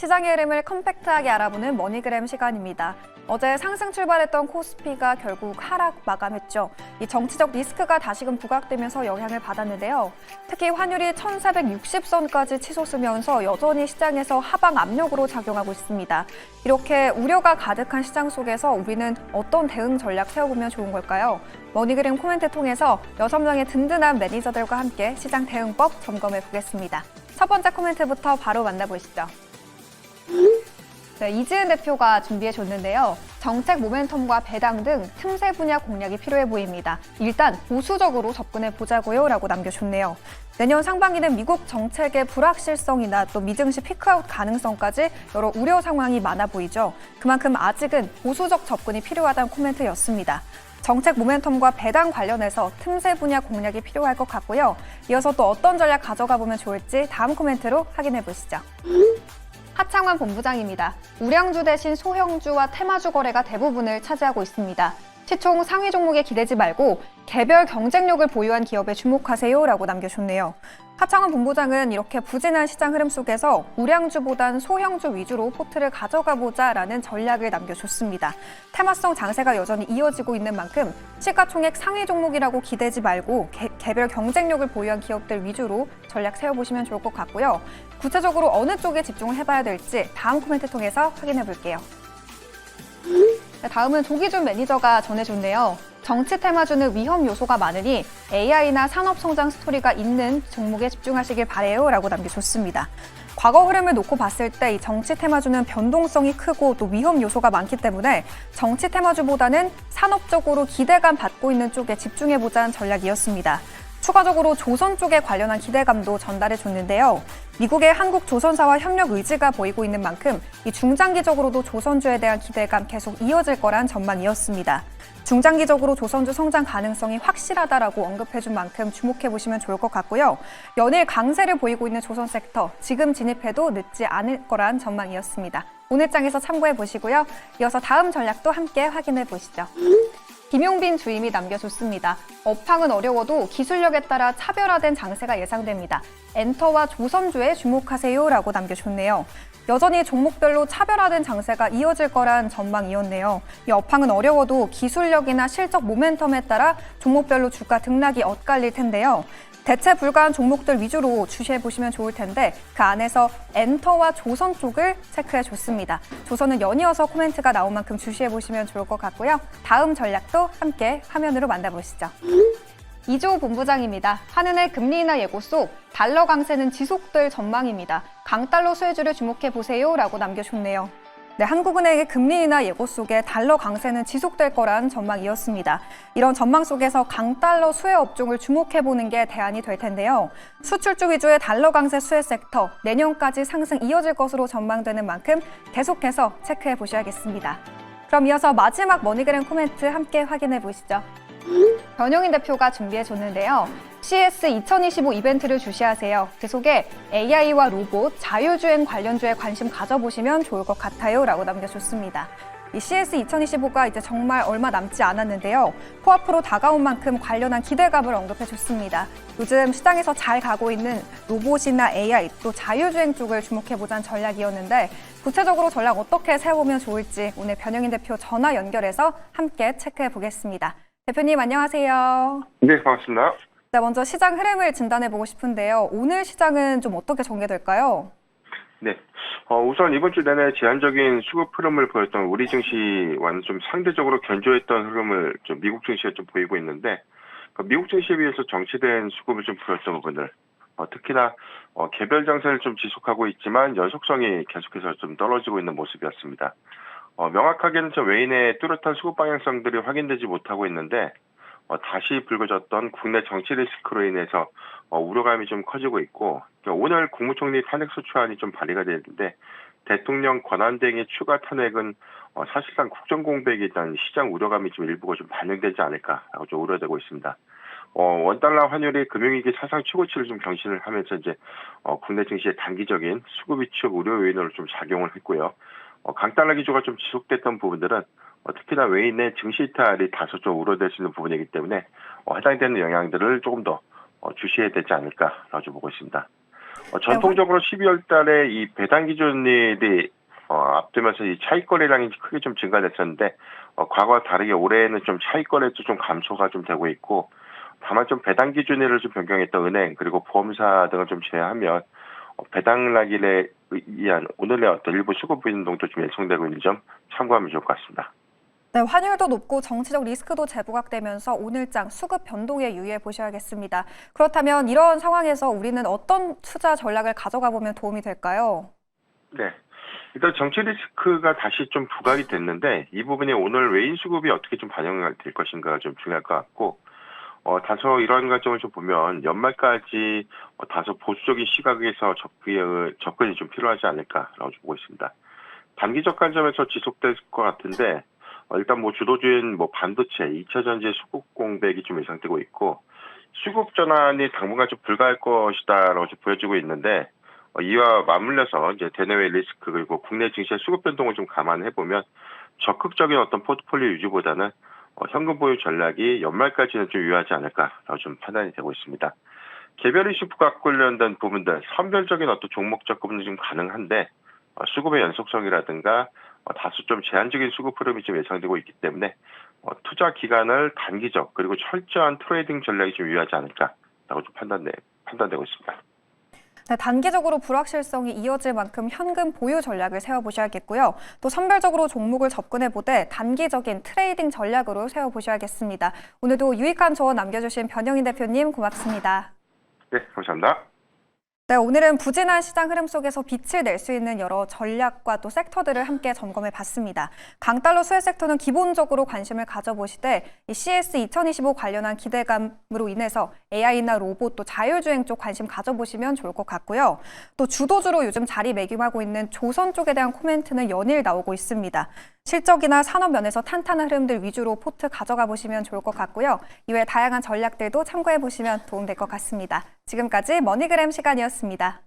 시장의 흐름을 컴팩트하게 알아보는 머니그램 시간입니다. 어제 상승 출발했던 코스피가 결국 하락 마감했죠. 이 정치적 리스크가 다시금 부각되면서 영향을 받았는데요. 특히 환율이 1460선까지 치솟으면서 여전히 시장에서 하방 압력으로 작용하고 있습니다. 이렇게 우려가 가득한 시장 속에서 우리는 어떤 대응 전략 세워보면 좋은 걸까요? 머니그램 코멘트 통해서 6명의 든든한 매니저들과 함께 시장 대응법 점검해 보겠습니다. 첫 번째 코멘트부터 바로 만나보시죠. 네, 이지은 대표가 준비해줬는데요. 정책 모멘텀과 배당 등 틈새 분야 공략이 필요해 보입니다. 일단 보수적으로 접근해보자고요 라고 남겨줬네요. 내년 상반기는 미국 정책의 불확실성이나 또 미증시 피크아웃 가능성까지 여러 우려 상황이 많아 보이죠. 그만큼 아직은 보수적 접근이 필요하다는 코멘트였습니다. 정책 모멘텀과 배당 관련해서 틈새 분야 공략이 필요할 것 같고요. 이어서 또 어떤 전략 가져가 보면 좋을지 다음 코멘트로 확인해 보시죠. 하창환 본부장입니다. 우량주 대신 소형주와 테마주 거래가 대부분을 차지하고 있습니다. 시총 상위 종목에 기대지 말고 개별 경쟁력을 보유한 기업에 주목하세요 라고 남겨줬네요. 하창환 본부장은 이렇게 부진한 시장 흐름 속에서 우량주보단 소형주 위주로 포트를 가져가 보자라는 전략을 남겨줬습니다. 테마성 장세가 여전히 이어지고 있는 만큼 시가총액 상위 종목이라고 기대지 말고 개별 경쟁력을 보유한 기업들 위주로 전략 세워보시면 좋을 것 같고요. 구체적으로 어느 쪽에 집중을 해봐야 될지 다음 코멘트 통해서 확인해 볼게요. 다음은 조기준 매니저가 전해줬네요. 정치 테마주는 위험 요소가 많으니 AI나 산업 성장 스토리가 있는 종목에 집중하시길 바래요 라고 남겨줬습니다. 과거 흐름을 놓고 봤을 때 이 정치 테마주는 변동성이 크고 또 위험 요소가 많기 때문에 정치 테마주보다는 산업적으로 기대감 받고 있는 쪽에 집중해보자는 전략이었습니다. 추가적으로 조선 쪽에 관련한 기대감도 전달해 줬는데요. 미국의 한국 조선사와 협력 의지가 보이고 있는 만큼 이 중장기적으로도 조선주에 대한 기대감 계속 이어질 거란 전망이었습니다. 중장기적으로 조선주 성장 가능성이 확실하다라고 언급해준 만큼 주목해보시면 좋을 것 같고요. 연일 강세를 보이고 있는 조선 섹터, 지금 진입해도 늦지 않을 거란 전망이었습니다. 오늘 장에서 참고해보시고요. 이어서 다음 전략도 함께 확인해보시죠. 김용빈 주임이 남겨줬습니다. 업황은 어려워도 기술력에 따라 차별화된 장세가 예상됩니다. 엔터와 조선주에 주목하세요 라고 남겨줬네요. 여전히 종목별로 차별화된 장세가 이어질 거란 전망이었네요. 이 업황은 어려워도 기술력이나 실적 모멘텀에 따라 종목별로 주가 등락이 엇갈릴 텐데요. 대체 불가한 종목들 위주로 주시해보시면 좋을 텐데 그 안에서 엔터와 조선 쪽을 체크해줬습니다. 조선은 연이어서 코멘트가 나온 만큼 주시해보시면 좋을 것 같고요. 다음 전략도 함께 화면으로 만나보시죠. 이조 본부장입니다. 한은의 금리 인하 예고 속 달러 강세는 지속될 전망입니다. 강달러 수혜주를 주목해보세요 라고 남겨줬네요. 네, 한국은행의 금리 인하 예고 속에 달러 강세는 지속될 거란 전망이었습니다. 이런 전망 속에서 강달러 수혜 업종을 주목해보는 게 대안이 될 텐데요. 수출주 위주의 달러 강세 수혜 섹터, 내년까지 상승 이어질 것으로 전망되는 만큼 계속해서 체크해 보셔야겠습니다. 그럼 이어서 마지막 머니그램 코멘트 함께 확인해 보시죠. 변용인 대표가 준비해줬는데요. CES 2025 이벤트를 주시하세요. 그 속에 AI와 로봇, 자율주행 관련주에 관심 가져보시면 좋을 것 같아요 라고 남겨줬습니다. 이 CES 2025가 이제 정말 얼마 남지 않았는데요. 코앞으로 다가온 만큼 관련한 기대감을 언급해줬습니다. 요즘 시장에서 잘 가고 있는 로봇이나 AI 또 자율주행 쪽을 주목해보자는 전략이었는데 구체적으로 전략 어떻게 세워보면 좋을지 오늘 변용인 대표 전화 연결해서 함께 체크해보겠습니다. 대표님 안녕하세요. 네, 반갑습니다. 네, 먼저 시장 흐름을 진단해보고 싶은데요. 오늘 시장은 좀 어떻게 전개될까요? 네, 우선 이번 주 내내 제한적인 수급 흐름을 보였던 우리 증시와는 좀 상대적으로 견조했던 흐름을 좀 미국 증시가 좀 보이고 있는데 미국 증시에 비해서 정체된 수급을 좀 보였던 부분들 특히나 개별 장세를 좀 지속하고 있지만 연속성이 계속해서 좀 떨어지고 있는 모습이었습니다. 명확하게는 좀 외인의 뚜렷한 수급 방향성들이 확인되지 못하고 있는데 다시 불거졌던 국내 정치 리스크로 인해서 우려감이 좀 커지고 있고 오늘 국무총리 탄핵소추안이 좀 발의가 되는데 대통령 권한대행의 추가 탄핵은 사실상 국정공백에 대한 시장 우려감이 좀 일부가 좀 반영되지 않을까라고 좀 우려되고 있습니다. 원달러 환율이 금융위기 사상 최고치를 좀 경신을 하면서 이제 국내 증시의 단기적인 수급 위축 우려 요인으로 좀 작용을 했고요. 강달러 기조가 좀 지속됐던 부분들은 특히나 외인의 증시 이탈이 다소 좀 우려될 수 있는 부분이기 때문에 해당되는 영향들을 조금 더 주시해야 되지 않을까라고 보고 있습니다. 전통적으로 12월 달에 이 배당 기준일이 앞두면서 이 차익 거래량이 크게 좀 증가됐었는데 과거와 다르게 올해는 좀 차익 거래도 좀 감소가 좀 되고 있고 다만 좀 배당 기준일을 좀 변경했던 은행 그리고 보험사 등을 좀 제외하면 배당 낙일에 의한 오늘의 어떤 일부 수급 변동도 좀 예상되고 있는 점 참고하면 좋을 것 같습니다. 네, 환율도 높고 정치적 리스크도 재부각되면서 오늘장 수급 변동에 유의해 보셔야겠습니다. 그렇다면 이런 상황에서 우리는 어떤 투자 전략을 가져가 보면 도움이 될까요? 네. 일단 정치 리스크가 다시 좀 부각이 됐는데 이 부분이 오늘 외인 수급이 어떻게 좀 반영될 것인가 좀 중요할 것 같고 다소 이러한 관점을 좀 보면 연말까지 다소 보수적인 시각에서 접근이 좀 필요하지 않을까라고 보고 있습니다. 단기적 관점에서 지속될 것 같은데 일단 주도주인 반도체, 2차 전지 수급 공백이 좀 예상되고 있고 수급 전환이 당분간 좀 불가할 것이다라고 좀 보여지고 있는데 이와 맞물려서 이제 대내외 리스크 그리고 국내 증시의 수급 변동을 좀 감안해 보면 적극적인 어떤 포트폴리오 유지보다는 현금 보유 전략이 연말까지는 좀 유효하지 않을까라고 좀 판단이 되고 있습니다. 개별 이슈 부각 관련된 부분들 선별적인 어떤 종목 접근은 좀 가능한데 수급의 연속성이라든가 다소 좀 제한적인 수급 흐름이 좀 예상되고 있기 때문에 투자 기간을 단기적 그리고 철저한 트레이딩 전략이 좀 유효하지 않을까라고 좀 판단되고 있습니다. 네, 단기적으로 불확실성이 이어질 만큼 현금 보유 전략을 세워보셔야겠고요. 또 선별적으로 종목을 접근해보되 단기적인 트레이딩 전략으로 세워보셔야겠습니다. 오늘도 유익한 조언 남겨주신 변영인 대표님 고맙습니다. 네, 감사합니다. 네, 오늘은 부진한 시장 흐름 속에서 빛을 낼 수 있는 여러 전략과 또 섹터들을 함께 점검해 봤습니다. 강달러 수혜 섹터는 기본적으로 관심을 가져보시되 이 CS 2025 관련한 기대감으로 인해서 AI나 로봇 또 자율주행 쪽 관심 가져보시면 좋을 것 같고요. 또 주도주로 요즘 자리매김하고 있는 조선 쪽에 대한 코멘트는 연일 나오고 있습니다. 실적이나 산업 면에서 탄탄한 흐름들 위주로 포트 가져가 보시면 좋을 것 같고요. 이외 다양한 전략들도 참고해 보시면 도움될 것 같습니다. 지금까지 머니그램 시간이었습니다.